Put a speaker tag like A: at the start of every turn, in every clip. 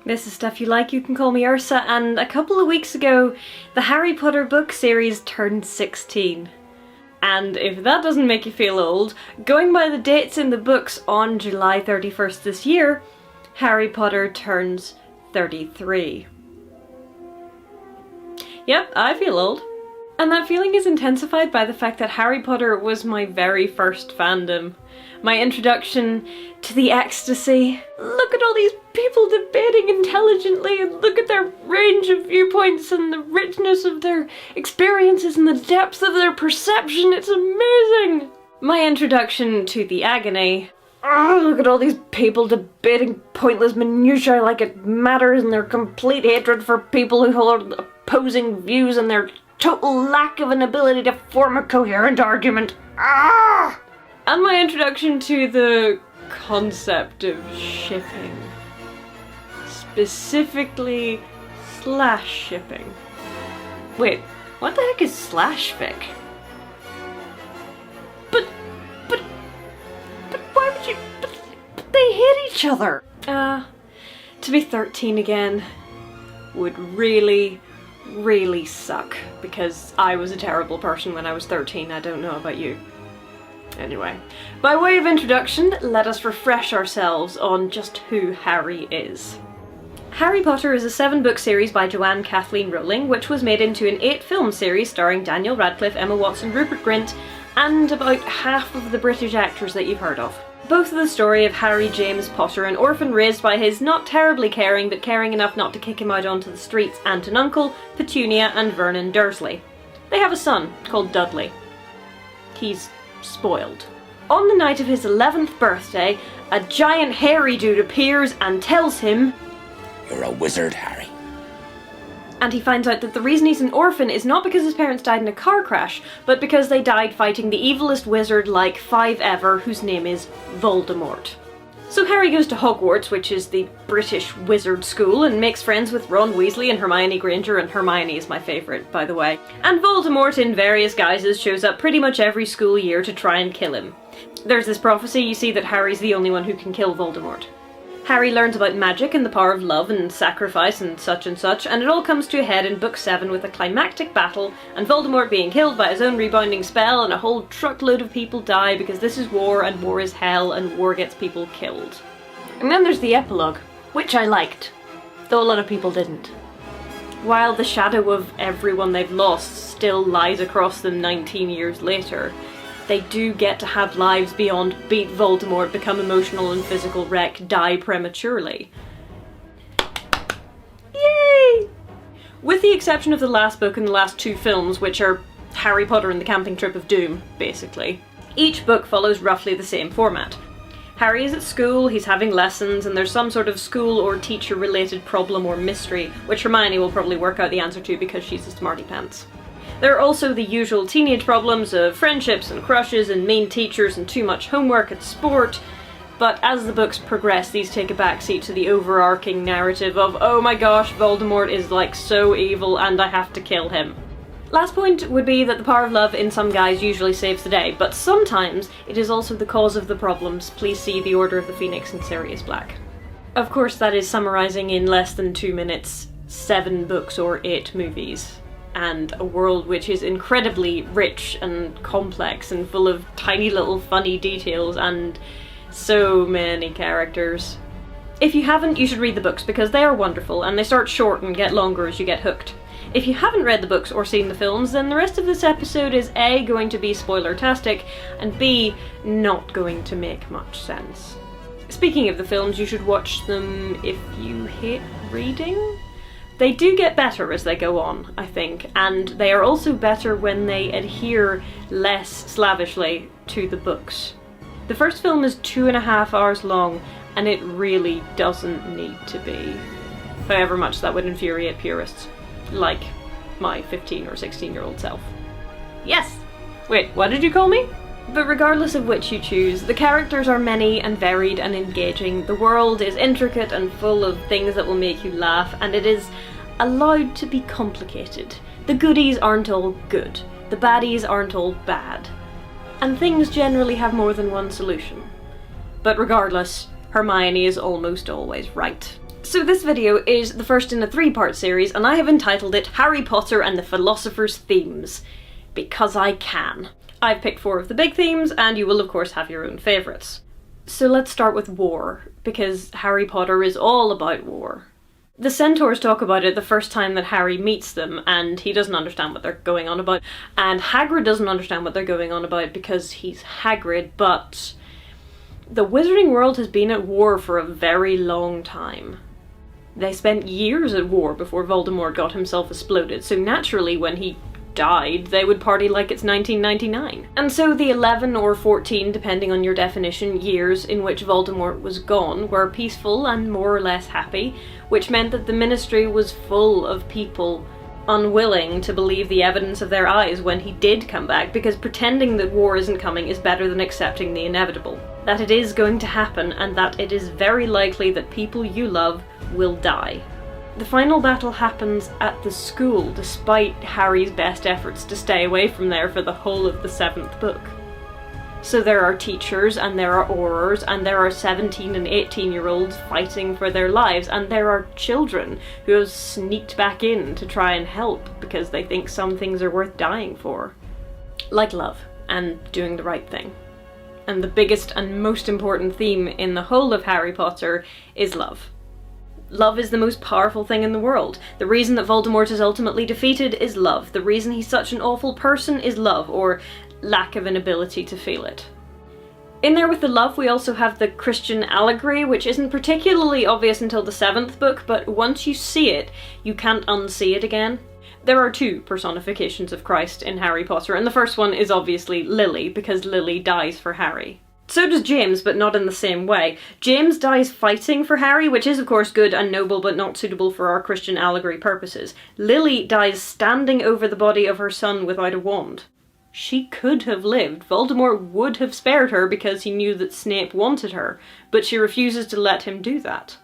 A: This is Stuff You Like, you can call me Ursa, and a couple of weeks ago, the Harry Potter book series turned 16. And if that doesn't make you feel old, going by the dates in the books on July 31st this year, Harry Potter turns 33. Yep, I feel old. And that feeling is intensified by the fact that Harry Potter was my very first fandom. My introduction to the ecstasy. Look at all these people debating intelligently, and look at their range of viewpoints and the richness of their experiences and the depth of their perception. It's amazing! My introduction to the agony. Oh, look at all these people debating pointless minutiae like it matters, and their complete hatred for people who hold opposing views and their total lack of an ability to form a coherent argument. Ah! And my introduction to the concept of shipping. Specifically, slash shipping. Wait, what the heck is slash fic? But why would you, but they hit each other! To be 13 again would really suck, because I was a terrible person when I was 13, I don't know about you. Anyway, by way of introduction, let us refresh ourselves on just who Harry is. Harry Potter is a 7-book series by Joanne Kathleen Rowling, which was made into an 8-film series starring Daniel Radcliffe, Emma Watson, Rupert Grint, and about half of the British actors that you've heard of. Both are the story of Harry James Potter, an orphan raised by his not terribly caring, but caring enough not to kick him out onto the streets, aunt and uncle, Petunia and Vernon Dursley. They have a son called Dudley. He's spoiled. On the night of his 11th birthday, a giant hairy dude appears and tells him,
B: "You're a wizard, Harry."
A: And he finds out that the reason he's an orphan is not because his parents died in a car crash, but because they died fighting the evilest wizard like 5 ever, whose name is Voldemort. So Harry goes to Hogwarts, which is the British wizard school, and makes friends with Ron Weasley and Hermione Granger, and Hermione is my favourite, by the way. And Voldemort, in various guises, shows up pretty much every school year to try and kill him. There's this prophecy, you see, that Harry's the only one who can kill Voldemort. Harry learns about magic and the power of love and sacrifice and such, and it all comes to a head in Book 7 with a climactic battle, and Voldemort being killed by his own rebounding spell, and a whole truckload of people die because this is war, and war is hell, and war gets people killed. And then there's the epilogue, which I liked, though a lot of people didn't. While the shadow of everyone they've lost still lies across them 19 years later, they do get to have lives beyond beat Voldemort, become emotional and physical wreck, die prematurely. Yay! With the exception of the last book and the last 2 films, which are Harry Potter and the Camping Trip of Doom, basically. Each book follows roughly the same format. Harry is at school, he's having lessons, and there's some sort of school or teacher related problem or mystery, which Hermione will probably work out the answer to because she's a smarty pants. There are also the usual teenage problems of friendships and crushes and mean teachers and too much homework at sport, but as the books progress, these take a backseat to the overarching narrative of, oh my gosh, Voldemort is like so evil and I have to kill him. Last point would be that the power of love in some guys usually saves the day, but sometimes it is also the cause of the problems. Please see The Order of the Phoenix and Sirius Black. Of course, that is summarising in less than 2 minutes 7 books or 8 movies. And a world which is incredibly rich and complex and full of tiny little funny details and so many characters. If you haven't, you should read the books because they are wonderful and they start short and get longer as you get hooked. If you haven't read the books or seen the films, then the rest of this episode is A, going to be spoiler-tastic, and B, not going to make much sense. Speaking of the films, you should watch them if you hate reading. They do get better as they go on, I think, and they are also better when they adhere less slavishly to the books. The first film is 2.5 hours long, and it really doesn't need to be. However much that would infuriate purists, like my 15 or 16-year-old self. Yes! Wait, what did you call me? But regardless of which you choose, the characters are many and varied and engaging, the world is intricate and full of things that will make you laugh, and it is allowed to be complicated. The goodies aren't all good, the baddies aren't all bad, and things generally have more than one solution. But regardless, Hermione is almost always right. So this video is the first in a 3-part series, and I have entitled it Harry Potter and the Philosopher's Themes, because I can. I've picked 4 of the big themes, and you will of course have your own favourites. So let's start with war, because Harry Potter is all about war. The Centaurs talk about it the first time that Harry meets them, and he doesn't understand what they're going on about, and Hagrid doesn't understand what they're going on about because he's Hagrid, but the wizarding world has been at war for a very long time. They spent years at war before Voldemort got himself exploded, so naturally when he died, they would party like it's 1999. And so the 11 or 14, depending on your definition, years in which Voldemort was gone were peaceful and more or less happy, which meant that the Ministry was full of people unwilling to believe the evidence of their eyes when he did come back, because pretending that war isn't coming is better than accepting the inevitable. That it is going to happen, and that it is very likely that people you love will die. The final battle happens at the school, despite Harry's best efforts to stay away from there for the whole of the 7th book. So there are teachers, and there are Aurors, and there are 17 and 18-year-olds fighting for their lives, and there are children who have sneaked back in to try and help because they think some things are worth dying for. Like love, and doing the right thing. And the biggest and most important theme in the whole of Harry Potter is love. Love is the most powerful thing in the world. The reason that Voldemort is ultimately defeated is love. The reason he's such an awful person is love, or lack of an ability to feel it. In there with the love we also have the Christian allegory, which isn't particularly obvious until the 7th book, but once you see it, you can't unsee it again. There are 2 personifications of Christ in Harry Potter, and the first one is obviously Lily, because Lily dies for Harry. So does James, but not in the same way. James dies fighting for Harry, which is of course good and noble but not suitable for our Christian allegory purposes. Lily dies standing over the body of her son without a wand. She could have lived. Voldemort would have spared her because he knew that Snape wanted her, but she refuses to let him do that.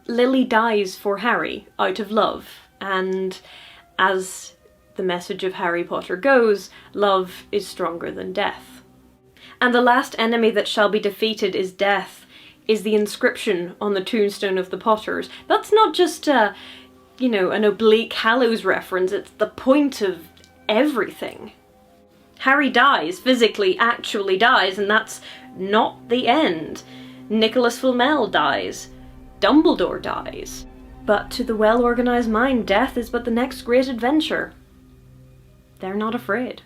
A: Lily dies for Harry, out of love, and as the message of Harry Potter goes, love is stronger than death. And the last enemy that shall be defeated is death, is the inscription on the tombstone of the Potters. That's not just an oblique Hallows reference, it's the point of everything. Harry dies, physically, actually dies, and that's not the end. Nicholas Flamel dies. Dumbledore dies. But to the well-organised mind, death is but the next great adventure. They're not afraid.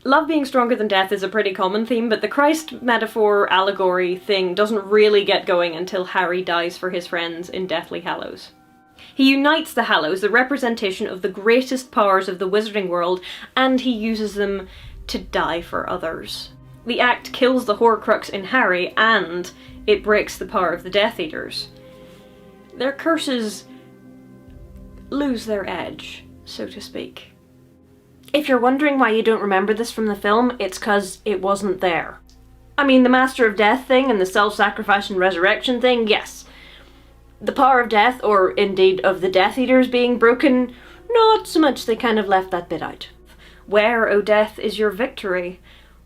A: Love being stronger than death is a pretty common theme, but the Christ metaphor allegory thing doesn't really get going until Harry dies for his friends in Deathly Hallows. He unites the Hallows, the representation of the greatest powers of the wizarding world, and he uses them to die for others. The act kills the Horcrux in Harry, and it breaks the power of the Death Eaters. Their curses lose their edge, so to speak. If you're wondering why you don't remember this from the film, it's 'cause it wasn't there. I mean, the Master of Death thing and the self-sacrifice and resurrection thing, yes. The power of death, or indeed of the Death Eaters being broken, not so much. They kind of left that bit out. Where, O death, is your victory?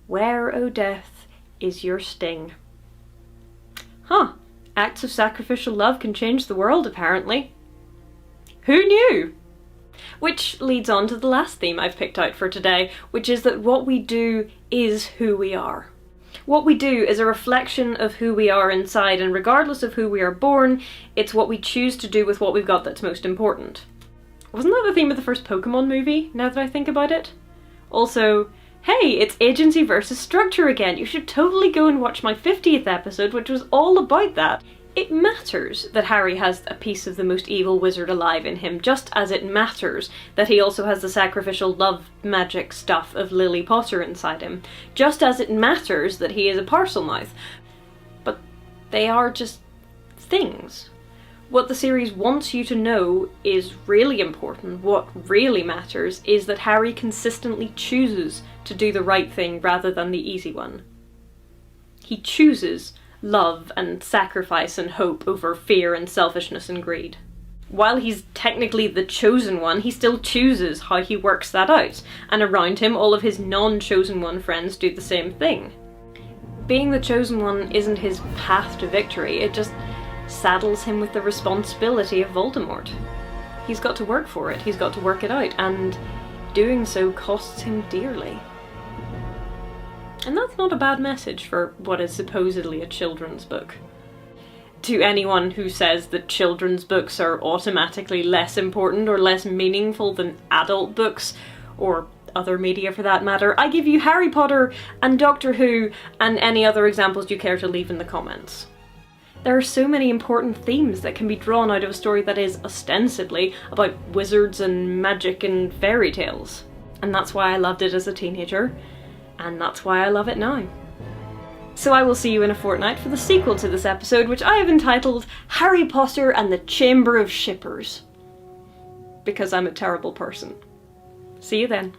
A: Where, O death, is your sting? Huh. Acts of sacrificial love can change the world, apparently. Who knew? Which leads on to the last theme I've picked out for today, which is that what we do is who we are. What we do is a reflection of who we are inside, and regardless of who we are born, it's what we choose to do with what we've got that's most important. Wasn't that the theme of the first Pokemon movie, now that I think about it? Also, hey, it's agency versus structure again. You should totally go and watch my 50th episode, which was all about that. It matters that Harry has a piece of the most evil wizard alive in him, just as it matters that he also has the sacrificial love magic stuff of Lily Potter inside him, just as it matters that he is a Parselmouth. But they are just things. What the series wants you to know is really important. What really matters is that Harry consistently chooses to do the right thing rather than the easy one. He chooses love and sacrifice and hope over fear and selfishness and greed. While he's technically the chosen one, he still chooses how he works that out, and around him all of his non-chosen one friends do the same thing. Being the chosen one isn't his path to victory, it just saddles him with the responsibility of Voldemort. He's got to work for it, he's got to work it out, and doing so costs him dearly. And that's not a bad message for what is supposedly a children's book. To anyone who says that children's books are automatically less important or less meaningful than adult books, or other media for that matter, I give you Harry Potter and Doctor Who and any other examples you care to leave in the comments. There are so many important themes that can be drawn out of a story that is ostensibly about wizards and magic and fairy tales. And that's why I loved it as a teenager, and that's why I love it now. So I will see you in a fortnight for the sequel to this episode, which I have entitled Harry Potter and the Chamber of Shippers. Because I'm a terrible person. See you then.